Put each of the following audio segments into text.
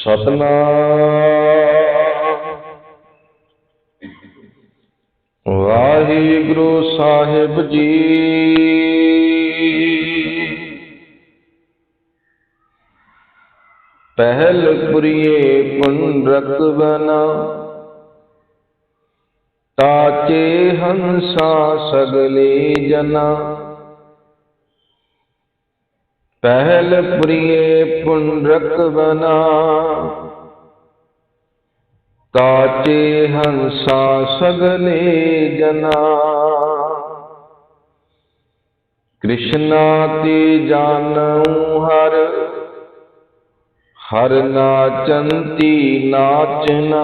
सतनाम वाहिगुरु साहिब जी। पहल पुरिये पुंडरक बना, ताचे हंसा सगले जना। पहल पुरिये पुंडरक बना, ताचे हंसा सगले जना। कृष्णा ते जानऊ हर, हर नाचंती नाचना।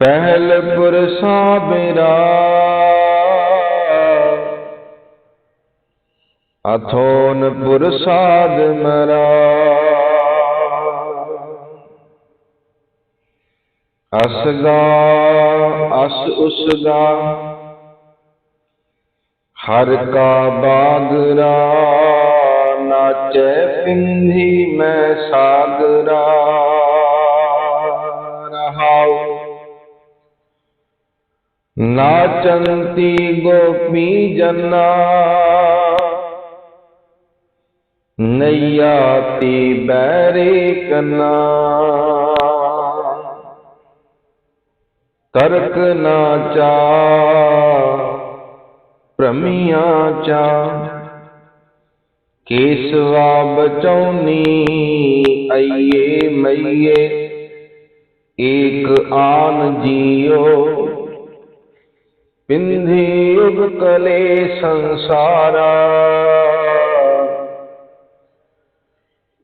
पहल पुरसा बेरा, अथोन पुरसाद मरा। असगा अस उसगा, हर का बागरा। नाचे पिंधी मैं सागरा। रहाओ नाचंती गोपी जना, नैया ती बैरे कना। तर्क नाचा भ्रमिया चा, केसवा बचौनी अये मैये। एक आन जियो, पिंधी युग कले संसारा।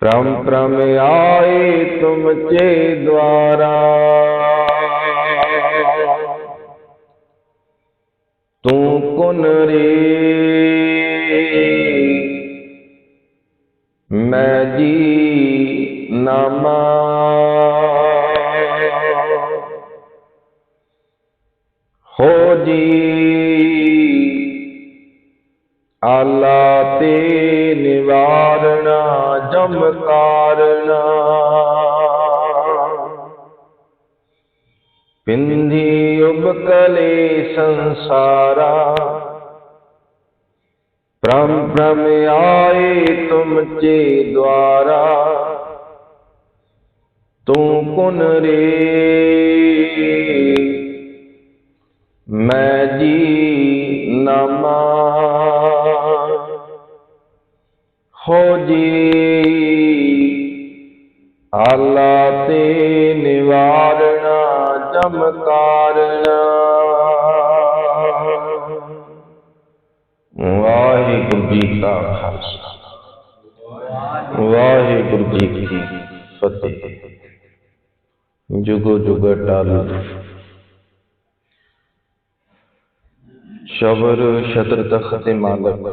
प्रम प्रम आए तुम चे द्वारा। तू कुन रे मैं जी नामा। हो जी आला ते निवारणा जम कारणा। पिंधी उबकले संसारा, भ्रम भ्रम आए तुम चे द्वारा। तू कुन रे मैं जी नामा। हो जी आला ते निवारणा जम कारणा। वाहिगुरु जी का खालसा, वाहिगुरु जी की फतेह। जुगो जुग अटल शबर छत्र तख्त मालक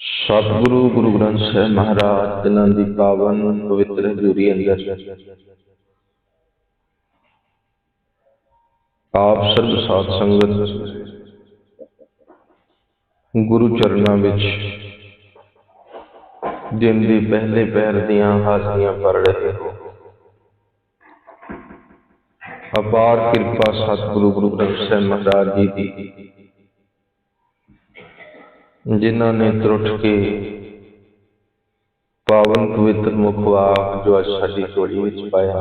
सतगुरु गुरु ग्रंथ साहिब महाराज तिन्हां दी पावन पवित्र हजूरी अंदर आप सर्व साध संगत गुरु चरणां विच दिन दी पहले पहर दियां हाज़रियां भर रहे हो। अपार कृपा सतगुरु गुरु ग्रंथ साहिब महाराज जी दी, जिन्हां ने त्रुट के पावन पवित्र मुखवाक जो अज साडी झोली विच पाया,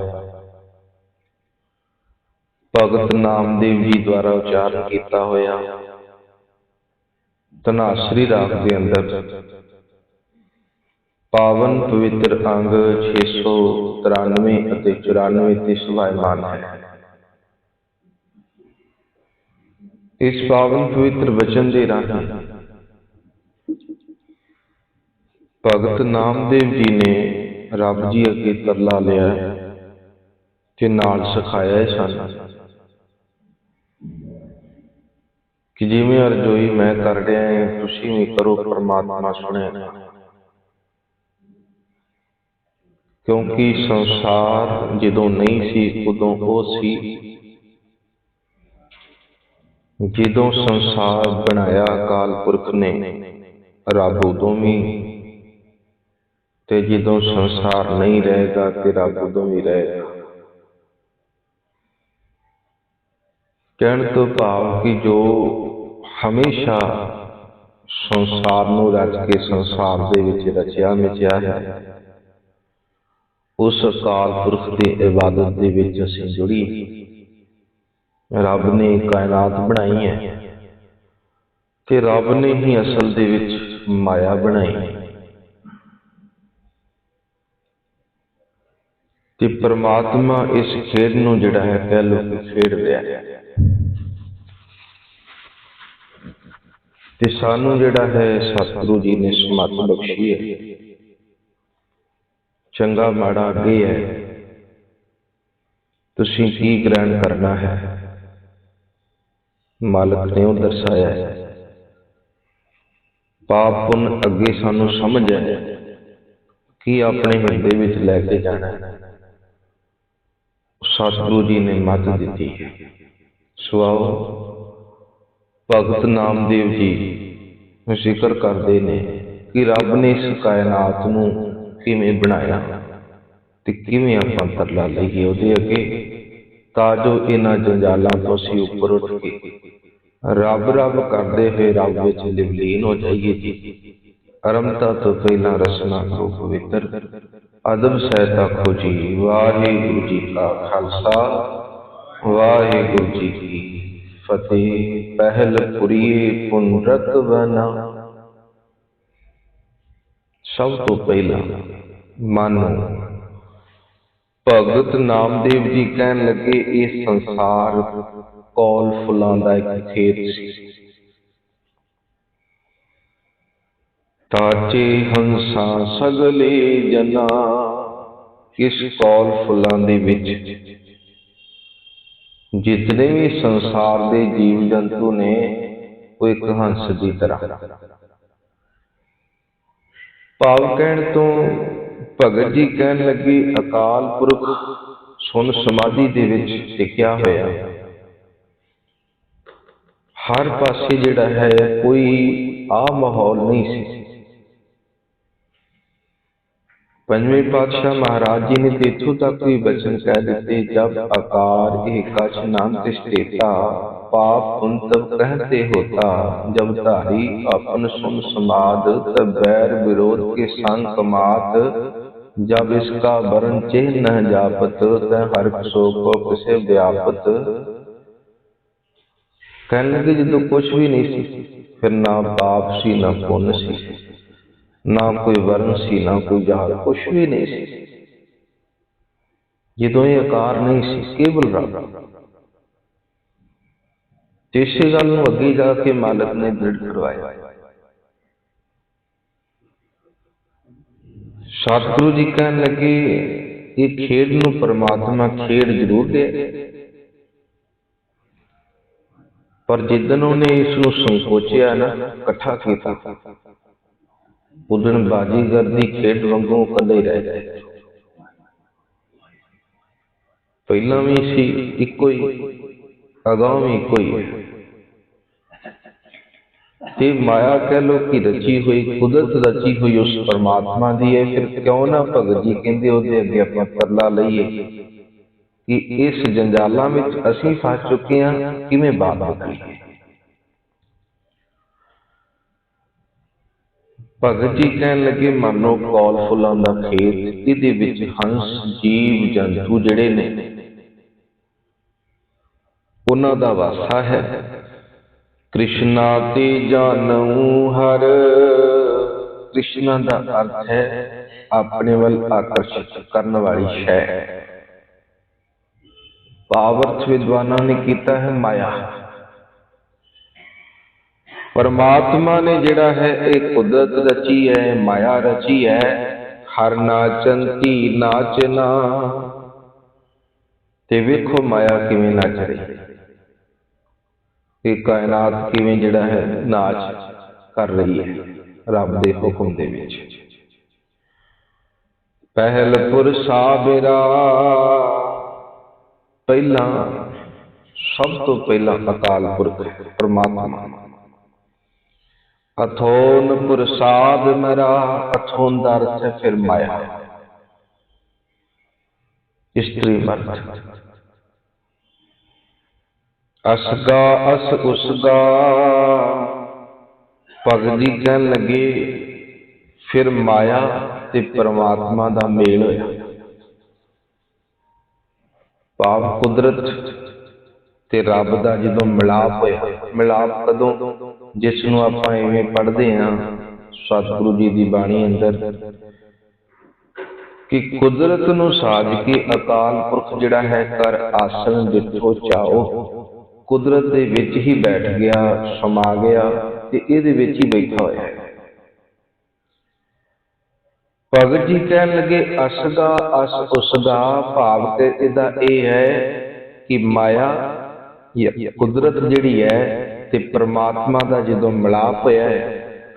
भगत नामदेव जी द्वारा उचारण किया होया धनासरी राग के अंदर पावन पवित्र अंग 693 ਅਤੇ 94 ਤੇ ਸੁਭਾਇਮਾਨ है। इस पावन पवित्र वचन के राही भगत नामदेव जी ने रब जी अगे तरला लिया ते नाल सिखाया सन कि जिवें अरजोई मैं कर रहा है तुसीं भी करो, परमात्मा सुने। क्योंकि संसार जदों नहीं सी उदों वो सी, जदों संसार बनाया अकाल पुरख ने रब उदों भी, ते जदों संसार नहीं रहेगा ते रब उदों भी रहेगा। कहण तो भाव कि जो हमेशा संसार नूं रच के संसार दे विच रचिया मिचिया है, उस अकाल पुरख की इबादत दे विच असीं जुड़ी। रब ने कायनात बनाई है ते रब ने ही असल दे विच माया बनाई ते परमात्मा इस खेड नूं जिहड़ा है कह लो कि खेड रहा है। ते सानू जिहड़ा है सतगुरु जी ने समत बख्शी है। चंगा माड़ा अगे है, तुसीं की ग्रहण करना है, मालक ने वो दर्शाया है। पाप पुन अगे सानू समझ है कि अपने हिरदे विच लैके जाना है। सतगुरु जी ने मत दी है। सुआओ भगत नामदेव जी जिक्र करते हैं कि रब ने इस कायनात नूं किवें बनाया ते किवें आपां तरला लईए उहदे अगे, तां जो इन्हां जंजालां तों असीं उपर उठ के रब रब करदे हुए रब विच लिवलीन हो जाइए जी। अरमता तो पहला रसना करो पवित्र, अदब सहायता खोजी। वाहिगुरू जी का खालसा, वाहिगुरू जी की फतेह। पहल पुरीए पुनरत बना। सब तो पहला मानो भगत नामदेव जी कहन लगे, इस संसार कौल फुलां दा एक खेत सी। ताचे हंसा सगले जना, इस कौल फुलां दे विच जितने भी संसार दे जीव जंतु ने वो एक हंस की तरह। भाव कहण तो भगत जी कहन लगे, अकाल पुरख सुन समाधि दे विच टिकिया होया, हर पासे जिहड़ा है कोई आ माहौल नहीं सी। पंजवें पातशाह महाराज जी ने तो इत्थों तक भी बचन कह दिते, जब आकार एक कछ नाम तिष्ठेता, पाप पुन तब कहते होता, जब धारी अपन सुन समाद, तब बैर विरोध के संग कमात, जब इसका वरण चिन्ह न जापत, तै हर सो को किसे व्यापत। कहने लगे जो कुछ भी नहीं सी, फिर ना पाप सी ना पुण्य सी, ना कोई वर्ण सी ना कोई जात, कुछ भी नहीं सी। जदों ये आकार नहीं सी, केवल रब। इसे गल नूं अगे जाके मालक ने दृढ़ करवाया। सतगुरु जी कहन लगे, ये खेड नूं परमात्मा खेड जरूर दे, पर जिदन उन्हें इसनूं संकोचिया ना, इकट्ठा किया, उदन बाजीगर दी खेड वांगू कल्ले ही रह गए। पहला भी सी इको ही, अगां भी इको ही है। ते माया कह लो कि रची हुई, कुदरत रची हुई उस परमात्मा दी है। फिर क्यों ना भगत जी कहंदे उहदे अगे आपां तरला लईए कि इस जंजालां विच असीं फस चुके हां, किवें बाहर निकलीए। भगत जी कहन लगे, मानो कौल फुलां दा खेत, इहदे विच हंस जीव जंतु जिहड़े ने उन्हां दा वासा है। कृष्णा ते जानऊ हर, कृष्णा दा अर्थ है अपने वल आकर्षित करने वाली शै। भावार्थ विद्वाना ने किया है माया। परमात्मा ने जिहड़ा है एक कुदरत रची है, माया रची है। हर नाचंती नाचना, ते वेखो माया किवें नच रही, ये कायनात किवें जिहड़ा है नाच कर रही है रब दे हुक्म दे विच। पहल पुर साबेरा, पहला सब तो पहला अकाल पुरख परमात्मा। अथोन प्रसाद मेरा, अथोन का अर्थ है फिर माया, स्त्री मर्द। असगा अस उसगा, भगत जी कहन लगे फिर माया ते परमात्मा का मेल होया। भाव कुदरत ते रब का जो मिलाप होया। मिलाप कदों? जिसनों आपां इवें पढ़दे हां सतगुरु जी की बाणी अंदर कि कुदरत नूं साज के अकाल पुरख जिहड़ा है कर आसन जिथों चाओ, कुदरत दे विच ही बैठ गया, समा गया ते इहदे विच ही बैठा होया है। भगत जी कहन लगे असगा अस उसगा, भाव ते इहदा इह है कि माया या कुदरत जिहड़ी है ते परमात्मा दा जदों मिलाप होया है।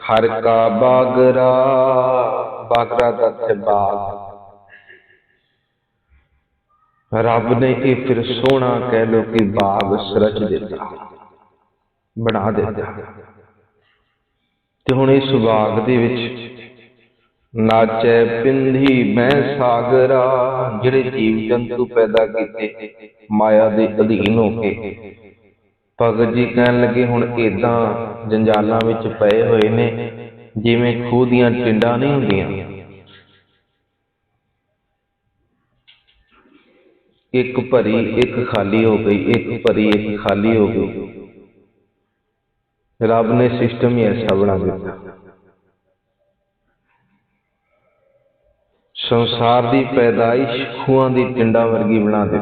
हर का बागरा, बागरा दा अर्थ बाग। रब ने ये फिर सोहना कह लो कि बाग सरच दिता, बना दिता। ते हुण इस बाग दे विच नाचै पिंधी मैं सागरा, जिहड़े जीव जंतु पैदा किए माया दे अधीन हो के। भगत जी कहन लगे हुण इदां जंजालां विच पए होए ने जिवें खूह दीआं टिंडां नहीं हुंदियां, एक भरी एक खाली हो गई, एक भरी एक खाली हो गई। रब ने सिस्टम ही ऐसा बना दिता। संसार की पैदाइश खूहां दी टिंडां वर्गी बना दी।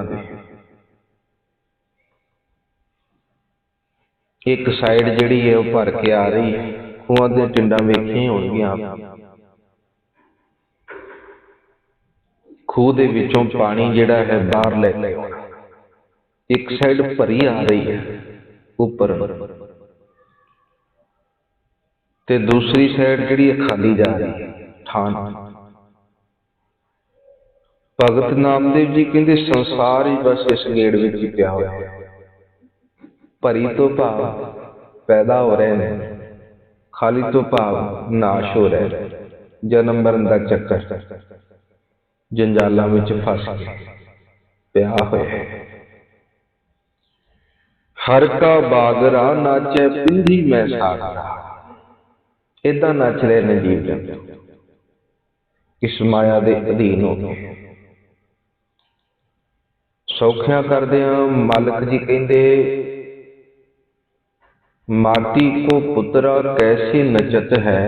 एक साइड जिहड़ी है वो भर के आ रही है, खूहां दी टिंडां वेखियां होणगीआं। खूह दे विचों पानी जिहड़ा है बाहर लेके आउणा, एक साइड भरी आ रही है ऊपर ते दूसरी साइड जिहड़ी खाली जा रही है ठान। भगत नामदेव जी कहते संसार ही बस इस गेड़ विच ही पिया होया है। भरी तो भाव पैदा हो रहे हैं, खाली तो भाव नाश हो रहे हैं। जन्म मरण का चक्कर जंजालां विच फस के पिया होया है। हर का बागरा नाचे पिंधी मैं सागरा, इदां नच रहे ने जीव जंतु इस माया दे अधीन हो के। सौखिया करदिआं मालिक जी कहंदे माटी को पुत्रा कैसे नचत है,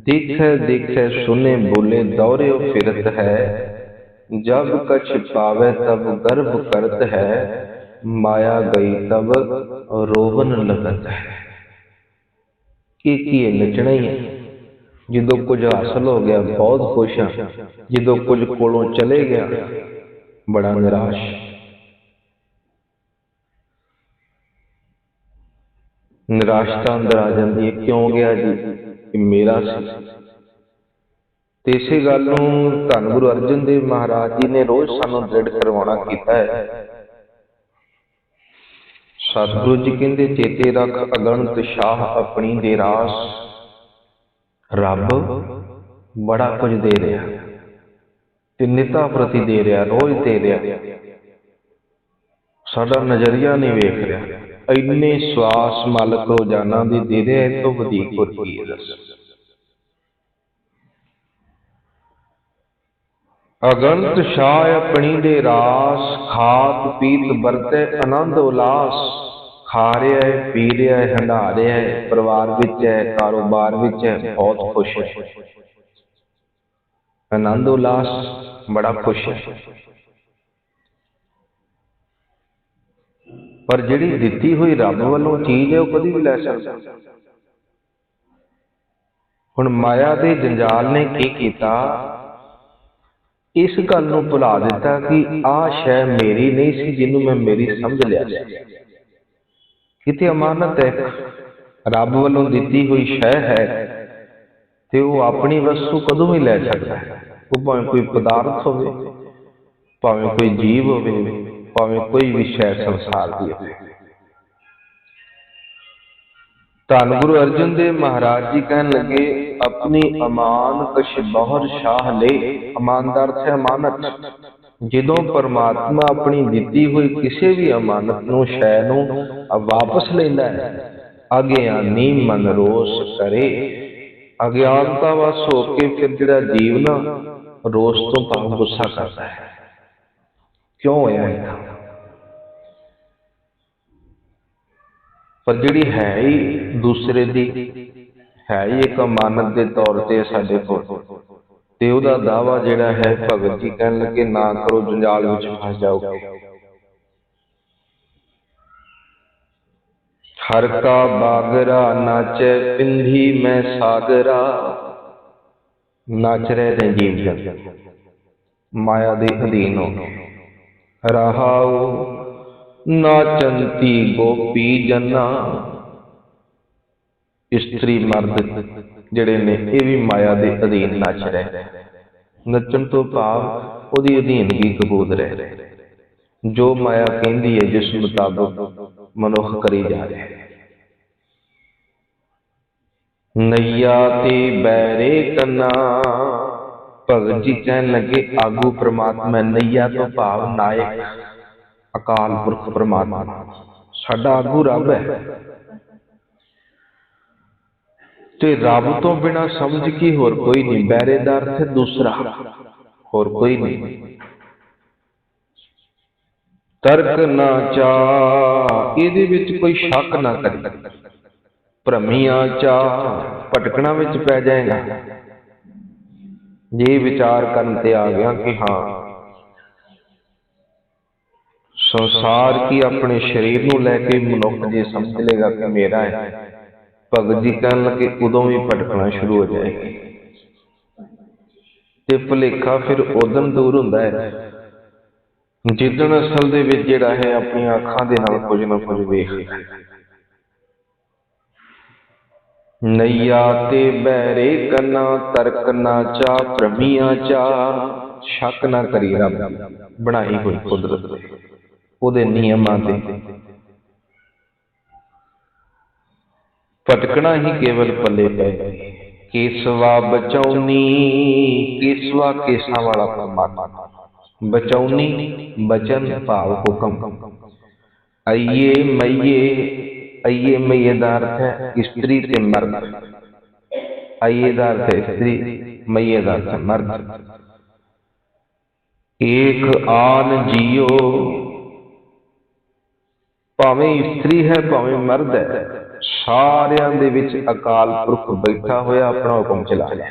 देखे देखे सुने बोले दौड़े फिरत है। जब कछ पावे तब गर्भ करत है, माया गई तब रोवन लगत है। की नचना ही है। जो कुछ हासिल हो गया बहुत खुश हाँ, जो कुछ कोलों चले गया बड़ा निराश। निराशता अंदर आ जाती है, क्यों गया जी कि मेरा सी। इसे गल नूं धन गुरु अर्जन देव महाराज जी ने रोज सानू दृढ़ करवाना कीता है। सतगुरु जी कहंदे चेते रख अगणत शाह अपनी दे रास, रब बड़ा कुछ दे रहा ते निता प्रति दे रहा, रोज दे रहा। साडा नजरिया नहीं वेख रहा। इन्ने स्वास मालक रोजाना दी दे रहा है, तो वधीक होर की है दस। अगणत शाह अपनी दे रास, खात पीत बरते आनंद उल्लास। खा रहा है, पी रहा है, हंडा रहा है, परिवार विच है, कारोबार विच है, बहुत खुश है, आनंद उल्लास बड़ा खुश है। पर जिहड़ी दिती हुई रब वालों चीज है वो कभी भी लै सकदा। हुण माया दे जंजाल ने की कीता, इस गल नूं भुला दिता कि आ शै मेरी नहीं सी, जिन्हों मैं मेरी समझ लिया। किते अमानत है, रब वालों दिती हुई शै है ते वो अपनी वस्तु कदों भी लै सकता है। वो भावें कोई पदार्थ होवे, भावें कोई जीव होवे, भावें कोई भी शै संसार दी होवे। ਧੰਨ ਗੁਰੂ ਅਰਜਨ ਦੇਵ ਮਹਾਰਾਜ ਜੀ ਕਹਿਣ ਲੱਗੇ, ਆਪਣੀ ਅਮਾਨ ਕਛ ਬਹੁਰ ਸ਼ਾਹ ਲੈ। ਅਮਾਨ ਦਾ ਅਰਥ ਹੈ ਅਮਾਨਤ। ਜਦੋਂ ਪਰਮਾਤਮਾ ਆਪਣੀ ਦਿੱਤੀ ਹੋਈ ਕਿਸੇ ਵੀ ਅਮਾਨਤ ਨੂੰ, ਸ਼ੈ ਨੂੰ ਵਾਪਸ ਲੈਂਦਾ ਹੈ, ਅਗਿਆਨੀ ਮਨ ਰੋਸ ਕਰੇ। ਅਗਿਆਨਤਾ ਵਸ ਹੋ ਕੇ ਫਿਰ ਜਿਹੜਾ ਜੀਵ ਨਾ ਰੋਸ ਤੋਂ ਭਾਵ ਗੁੱਸਾ ਕਰਦਾ ਹੈ। ਕਿਉਂ ਹੋਇਆ ਇਹ? ਪਰ ਜਿਹੜੀ ਹੈ ਹੀ ਦੂਸਰੇ ਦੀ, ਹੈ ਹੀ ਇੱਕ ਅਮਾਨਤ ਦੇ ਤੌਰ ਤੇ ਸਾਡੇ ਕੋਲ, ਤੇ ਉਹਦਾ ਦਾਵਾ ਜਿਹੜਾ ਹੈ, ਭਗਤ ਜੀ ਕਹਿਣ ਲੱਗੇ, ਨਾ ਕਰੋ, ਜੰਜਾਲ ਵਿੱਚ ਫਸ ਜਾਓਗੇ। ਹਰ ਕਾ ਬਾਗਰਾ ਨਾਚੈ ਪਿੰਧੀ ਮੈਂ ਸਾਗਰਾ। ਨਾਚ ਰਹੇ ਨੇ ਜੀਵ ਜੰਤ, ਮਾਇਆ ਦੇ ਅਧੀਨ ਹੋ ਕੇ। ਰਹਾਉ ਨਾਚੰਤੀ ਗੋਪੀ ਜਨਾ। ਇਸਤਰੀ ਮਰਦ ਜਿਹੜੇ ਨੇ ਇਹ ਵੀ ਮਾਇਆ ਦੇ ਅਧੀਨ ਨੱਚ ਰਹੇ। ਨੱਚਣ ਤੋਂ ਭਾਵ ਉਹਦੀ ਅਧੀਨਗੀ ਕਬੂਲ ਰਹੇ। ਜੋ ਮਾਇਆ ਕਹਿੰਦੀ ਹੈ ਜਿਸ ਮੁਤਾਬਕ ਮਨੁੱਖ ਕਰੀ ਜਾ ਰਿਹਾ ਹੈ। ਨਈਆ ਤੇ ਬੈਰੇ ਕੰਨਾ। ਭਗਤ ਜੀ ਕਹਿਣ ਲੱਗੇ, ਆਗੂ ਪ੍ਰਮਾਤਮਾ। ਨਈਆ ਤੋਂ ਭਾਵ ਨਾਇਕ, ਅਕਾਲ ਪੁਰਖ ਪ੍ਰਮਾਤਮਾ ਸਾਡਾ ਆਗੂ ਰੱਬ ਹੈ। ਤੇ ਰੱਬ ਤੋਂ ਬਿਨਾਂ ਸਮਝ ਕੀ ਹੋਰ ਕੋਈ ਨਹੀਂ। ਬੈਰੇ ਦਾ ਅਰਥ ਹੈ ਦੂਸਰਾ, ਹੋਰ ਕੋਈ ਨਹੀਂ। ਤਰਕ ਨਾ ਚਾ, ਇਹਦੇ ਵਿੱਚ ਕੋਈ ਸ਼ੱਕ ਨਾ ਕਰੇ। ਭ੍ਰਮੀਆਂ ਚਾ, ਭਟਕਣਾ ਵਿੱਚ ਪੈ ਜਾਏਗਾ। ਜੇ ਵਿਚਾਰ ਕਰਨ ਤੇ ਆ ਗਿਆ ਕਿ ਹਾਂ ਸੰਸਾਰ ਕੀ ਆਪਣੇ ਸਰੀਰ ਨੂੰ ਲੈ ਕੇ ਮਨੁੱਖ ਜੇ ਸਮਝ ਲੇਗਾ ਕਿ ਮੇਰਾ ਹੈ, ਭਗਤ ਜੀ ਕਹਿਣ ਲੱਗੇ, ਉਦੋਂ ਵੀ ਭਟਕਣਾ ਸ਼ੁਰੂ ਹੋ ਜਾਏਗੀ। ਤੇ ਭੁਲੇਖਾ ਫਿਰ ਉਦੋਂ ਦੂਰ ਹੁੰਦਾ ਹੈ ਜਿੱਦਣ ਅਸਲ ਦੇ ਵਿੱਚ ਜਿਹੜਾ ਹੈ ਆਪਣੀਆਂ ਅੱਖਾਂ ਦੇ ਨਾਲ ਕੁਝ ਨਾ ਕੁਝ ਵੇਖਦਾ। ਨਈਆ ਤੇ ਬਹਿਰੇ ਕੰਨਾ, ਤਰਕ ਨਾ ਚਾ ਭ੍ਰਮੀਆਂ ਚਾ। ਸ਼ੱਕ ਨਾ ਕਰੀ ਰੱਬ ਬਣਾਈ ਹੋਈ ਕੁਦਰਤ ਦੇ, ਉਹਦੇ ਨਿਯਮਾਂ ਤੇ। ਭਟਕਣਾ ਹੀ ਕੇਵਲ ਪੱਲੇ ਪਏ। ਕੇਸਵਾ ਬਚਾਉਣੀ। ਕੇਸਵਾ ਕੇਸਾਂ ਵਾਲਾ ਪਰਮਾਤਮਾ। ਬਚਾਉਣੀ ਬਚਨ ਭਾਵ ਹੁਕਮ। ਅਈਏ ਮਈਏ। ਅਈਏ ਮਈਏ ਦਾ ਅਰਥ ਹੈ ਇਸਤਰੀ ਤੇ ਮਰਦ। ਅਈਏ ਦਾ ਅਰਥ ਹੈ ਇਸਤਰੀ, ਮਈਏ ਦਾ ਅਰਥ ਹੈ ਮਰਦ। ਏਕ ਆਨ ਜੀਓ। ਭਾਵੇਂ ਇਸਤਰੀ ਹੈ ਭਾਵੇਂ ਮਰਦ ਹੈ, ਸਾਰਿਆਂ ਦੇ ਵਿੱਚ ਅਕਾਲ ਪੁਰਖ ਬੈਠਾ ਹੋਇਆ ਆਪਣਾ ਹੁਕਮ ਚਲਾ ਰਿਹਾ,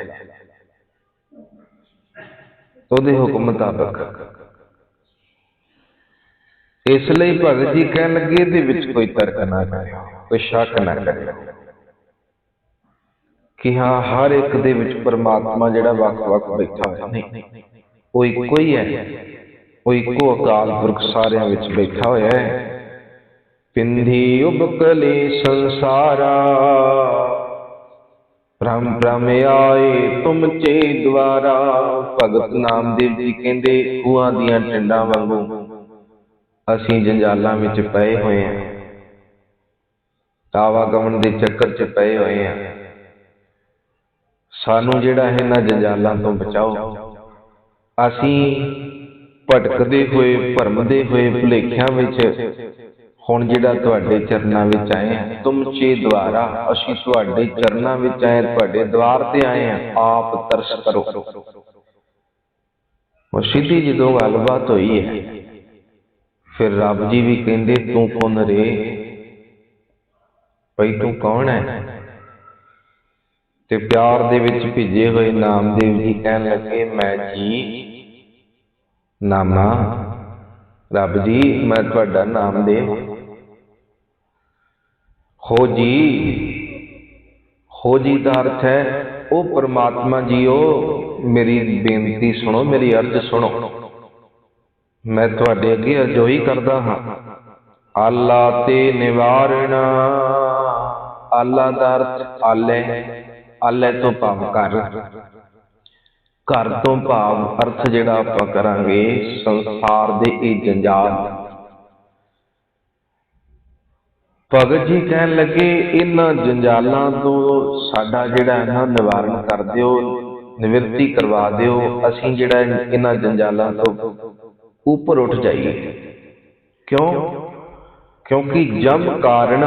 ਉਹਦੇ ਹੁਕਮ ਮੁਤਾਬਕ। ਇਸ ਲਈ ਭਗਤ ਜੀ ਕਹਿਣ ਲੱਗੇ, ਇਹਦੇ ਵਿੱਚ ਕੋਈ ਤਰਕ ਨਾ ਕਰਿਓ, ਕੋਈ ਸ਼ੱਕ ਨਾ ਕਰਿਓ ਕਿ ਹਾਂ ਹਰ ਇੱਕ ਦੇ ਵਿੱਚ ਪਰਮਾਤਮਾ ਜਿਹੜਾ ਵੱਖ-ਵੱਖ ਬੈਠਾ ਹੋਇਆ। ਨਹੀਂ, ਉਹ ਇੱਕੋ ਹੀ ਹੈ। ਉਹ ਇੱਕੋ ਅਕਾਲ ਪੁਰਖ ਸਾਰਿਆਂ ਵਿੱਚ ਬੈਠਾ ਹੋਇਆ ਹੈ। ਪਿੰਧੀ ਉਬਕਲੇ ਸੰਸਾਰਾ। ਭ੍ਰਮ ਭ੍ਰਮ ਆਏ ਤੁਮ ਚੇ ਦੁਆਰਾ। ਭਗਤ ਨਾਮਦੇਵ ਜੀ ਕਹਿੰਦੇ, ਖੂਹਾਂ ਦੀਆਂ ਟਿੰਡਾਂ ਵਾਂਗੂ ਅਸੀਂ ਜੰਜਾਲਾਂ ਵਿੱਚ ਪਏ ਹੋਏ ਹਾਂ, ਆਵਾਗਮਨ ਦੇ ਚੱਕਰ 'ਚ ਪਏ ਹੋਏ ਹਾਂ। ਸਾਨੂੰ ਜਿਹੜਾ ਇਹਨਾਂ ਜੰਜਾਲਾਂ ਤੋਂ ਬਚਾਓ। ਅਸੀਂ ਭਟਕਦੇ ਹੋਏ, ਭਰਮਦੇ ਹੋਏ, ਭੁਲੇਖਿਆਂ ਵਿੱਚ ਹੁਣ ਜਿਹੜਾ ਤੁਹਾਡੇ ਚਰਨਾਂ ਵਿੱਚ ਆਏ ਹਾਂ। ਤੁਮ ਚੇ ਦੁਆਰਾ, ਅਸੀਂ ਤੁਹਾਡੇ ਚਰਨਾਂ ਵਿੱਚ ਆਏ, ਤੁਹਾਡੇ ਦੁਆਰ ਤੇ ਆਏ ਹਾਂ। ਆਪ ਤਰਸ ਕਰੋ। ਉਹ ਸਿੱਧੀ ਜਦੋਂ ਗੱਲਬਾਤ ਹੋਈ ਹੈ, ਫਿਰ ਰੱਬ ਜੀ ਵੀ ਕਹਿੰਦੇ, ਤੂੰ ਕੌਣ ਰੇ? ਭਈ ਤੂੰ ਕੌਣ ਹੈ? ਤੇ ਪਿਆਰ ਦੇ ਵਿੱਚ ਭਿੱਜੇ ਹੋਏ ਨਾਮਦੇਵ ਜੀ ਕਹਿਣ ਲੱਗੇ, ਮੈਂ ਜੀ ਨਾਮਾ। ਰੱਬ ਜੀ, ਮੈਂ ਤੁਹਾਡਾ ਨਾਮਦੇਵ। ਹੋ ਜੀ। ਹੋ ਜੀ ਦਾ ਅਰਥ ਹੈ ਉਹ ਪਰਮਾਤਮਾ ਜੀਓ, ਮੇਰੀ ਬੇਨਤੀ ਸੁਣੋ, ਮੇਰੀ ਅਰਜ਼ ਸੁਣੋ। ਮੈਂ ਤੁਹਾਡੇ ਅੱਗੇ ਅਰਜ਼ੋਈ ਕਰਦਾ ਹਾਂ। ਆਲਾ ਤੇ ਨਿਵਾਰਣਾ। ਆਲਾ ਦਾ ਅਰਥ ਆਲੇ। ਆਲੇ ਤੋਂ ਭਾਵ ਘਰ। ਘਰ ਤੋਂ ਭਾਵ ਅਰਥ ਜਿਹੜਾ ਆਪਾਂ ਕਰਾਂਗੇ ਸੰਸਾਰ ਦੇ ਇਹ ਜੰਜਾਲ। ਭਗਤ ਜੀ ਕਹਿਣ ਲੱਗੇ ਇਹਨਾਂ ਜੰਜਾਲਾਂ ਤੋਂ ਸਾਡਾ ਜਿਹੜਾ ਹੈ ਨਾ ਨਿਵਾਰਨ ਕਰ ਦਿਓ, ਨਿਵਰਤੀ ਕਰਵਾ ਦਿਓ, ਅਸੀਂ ਜਿਹੜਾ ਇਹਨਾਂ ਜੰਜਾਲਾਂ ਤੋਂ ਉੱਪਰ ਉੱਠ ਜਾਈਏ। ਕਿਉਂ? ਕਿਉਂਕਿ ਜਮ ਕਾਰਨ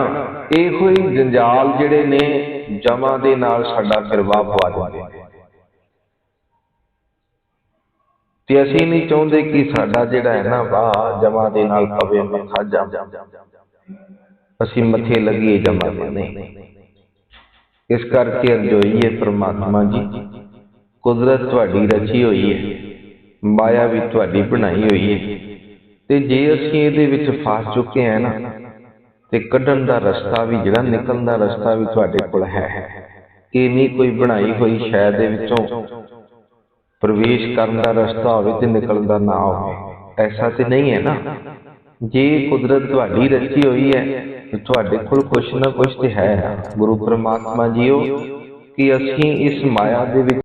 ਇਹੋ ਹੀ ਜੰਜਾਲ ਜਿਹੜੇ ਨੇ ਜਮਾਂ ਦੇ ਨਾਲ ਸਾਡਾ ਗਿਰਵਾ ਪਵਾ ਦਿੰਦੇ ਨੇ, ਤੇ ਅਸੀਂ ਨਹੀਂ ਚਾਹੁੰਦੇ ਕਿ ਸਾਡਾ ਜਿਹੜਾ ਹੈ ਨਾ ਵਾਹ ਜਮਾਂ ਦੇ ਨਾਲ ਪਵੇ ਮੱਥਾ ਜਮ, ਅਸੀਂ ਮੱਥੇ ਲੱਗੀਏ ਜਮਾਂ ਦੇ ਨਹੀਂ। ਇਸ ਕਰਕੇ ਅਰਜ਼ੋਈਏ ਪ੍ਰਮਾਤਮਾ ਜੀ, ਕੁਦਰਤ ਤੁਹਾਡੀ ਰਚੀ ਹੋਈ ਹੈ, ਮਾਇਆ ਵੀ ਤੁਹਾਡੀ ਬਣਾਈ ਹੋਈ ਹੈ, ਤੇ ਜੇ ਅਸੀਂ ਇਹਦੇ ਵਿੱਚ ਫਸ ਚੁੱਕੇ ਹਾਂ ਨਾ, ਤੇ ਕੱਢਣ ਦਾ ਰਸਤਾ ਵੀ ਜਿਹੜਾ ਨਿਕਲਣ ਦਾ ਰਸਤਾ ਵੀ ਤੁਹਾਡੇ ਕੋਲ ਹੈ। ਇਹ ਨਹੀਂ ਕੋਈ ਬਣਾਈ ਹੋਈ ਸ਼ੈ ਦੇ ਵਿੱਚੋਂ ਪ੍ਰਵੇਸ਼ ਕਰਨ ਦਾ ਰਸਤਾ ਹੋਵੇ ਤੇ ਨਿਕਲਣ ਦਾ ਨਾ ਹੋਵੇ, ਐਸਾ ਤੇ ਨਹੀਂ ਹੈ ਨਾ। ਜੇ ਕੁਦਰਤ ਤੁਹਾਡੀ ਰਚੀ ਹੋਈ ਹੈ ਤੇ ਤੁਹਾਡੇ ਕੋਲ ਕੁਛ ਨਾ ਕੁਛ ਤੇ ਹੈ। ਗੁਰੂ ਪਰਮਾਤਮਾ ਜੀਓ ਕਿ ਅਸੀਂ ਇਸ ਮਾਇਆ ਦੇ ਵਿੱਚ